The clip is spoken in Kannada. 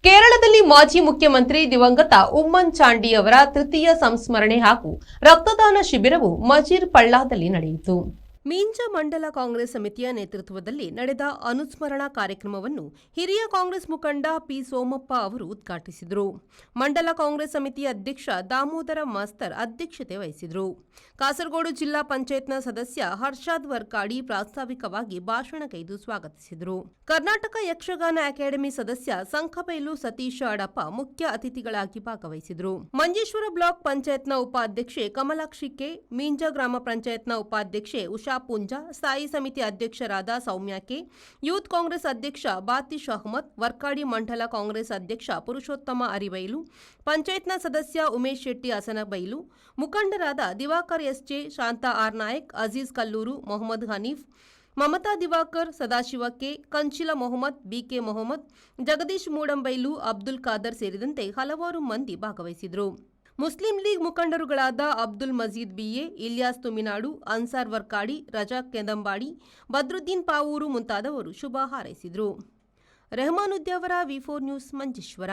ಕೇರಳದಲ್ಲಿ ಮಾಜಿ ಮುಖ್ಯಮಂತ್ರಿ ದಿವಂಗತ ಉಮ್ಮನ್ ಚಾಂಡಿ ಅವರ ತೃತೀಯ ಸಂಸ್ಮರಣೆ ಹಾಗೂ ರಕ್ತದಾನ ಶಿಬಿರವು ಮಜೀರ್ ಪಳ್ಳಾದಲ್ಲಿ ನಡೆಯಿತು. ಮೀಂಜ ಮಂಡಲ ಕಾಂಗ್ರೆಸ್ ಸಮಿತಿಯ ನೇತೃತ್ವದಲ್ಲಿ ನಡೆದ ಅನುಸ್ಮರಣಾ ಕಾರ್ಯಕ್ರಮವನ್ನು ಹಿರಿಯ ಕಾಂಗ್ರೆಸ್ ಮುಖಂಡ ಪಿ ಸೋಮಪ್ಪ ಅವರು ಉದ್ಘಾಟಿಸಿದರು. ಮಂಡಲ ಕಾಂಗ್ರೆಸ್ ಸಮಿತಿಯ ಅಧ್ಯಕ್ಷ ದಾಮೋದರ ಮಾಸ್ತರ್ ಅಧ್ಯಕ್ಷತೆ ವಹಿಸಿದರು. ಕಾಸರಗೋಡು ಜಿಲ್ಲಾ ಪಂಚಾಯತ್ನ ಸದಸ್ಯ ಹರ್ಷಾದ್ ವರ್ಕಾಡಿ ಪ್ರಾಸ್ತಾವಿಕವಾಗಿ ಭಾಷಣಗೈದು ಸ್ವಾಗತಿಸಿದರು. ಕರ್ನಾಟಕ ಯಕ್ಷಗಾನ ಅಕಾಡೆಮಿ ಸದಸ್ಯ ಸಂಖಬೈಲು ಸತೀಶ ಅಡಪ ಮುಖ್ಯ ಅತಿಥಿಗಳಾಗಿ ಭಾಗವಹಿಸಿದರು. ಮಂಜೇಶ್ವರ ಬ್ಲಾಕ್ ಪಂಚಾಯತ್ನ ಉಪಾಧ್ಯಕ್ಷೆ ಕಮಲಾಕ್ಷಿ ಕೆ, ಮೀಂಜ ಗ್ರಾಮ ಪಂಚಾಯತ್ನ ಉಪಾಧ್ಯಕ್ಷೆ ಉಷಾ ಪುಂಜ, ಸ್ಥಾಯಿ ಸಮಿತಿ ಅಧ್ಯಕ್ಷರಾದ ಸೌಮ್ಯ ಕೆ, ಯೂತ್ ಕಾಂಗ್ರೆಸ್ ಅಧ್ಯಕ್ಷ ಬಾತಿಶ್ ಅಹ್ಮದ್, ವರ್ಕಾಡಿ ಮಂಡಲ ಕಾಂಗ್ರೆಸ್ ಅಧ್ಯಕ್ಷ ಪುರುಷೋತ್ತಮ ಅರಿಬೈಲು, ಪಂಚಾಯತ್ನ ಸದಸ್ಯ ಉಮೇಶ್ ಶೆಟ್ಟಿ ಹಸನಬೈಲು, ಮುಖಂಡರಾದ Diwakar SJ, Shantha R Nayak, Aziz Kallur, Mohammed Hanif, Mamatha Diwakar, Sadashiva K, Kanchila Mohammed, BK Mohammed, Jagadish Moodambailu, Abdul Khader ಸೇರಿದಂತೆ ಹಲವಾರು ಮಂದಿ ಭಾಗವಹಿಸಿದರು. ಮುಸ್ಲಿಂ ಲೀಗ್ ಮುಖಂಡರುಗಳಾದ ಅಬ್ದುಲ್ ಮಜೀದ್ ಬಿಎ, ಇಲ್ಯಾಸ್ ತುಮಿನಾಡು, ಅನ್ಸಾರ್ ವರ್ಕಾಡಿ, ರಜಾಕ್ ಕೆಂದಂಬಾಡಿ, ಬದ್ರುದ್ದೀನ್ ಪಾವೂರು ಮುಂತಾದವರು ಶುಭ ಹಾರೈಸಿದರು. ರೆಹಮಾನ್ ಉದ್ಯಾವರ, ವಿ4 ನ್ಯೂಸ್, ಮಂಜೇಶ್ವರ.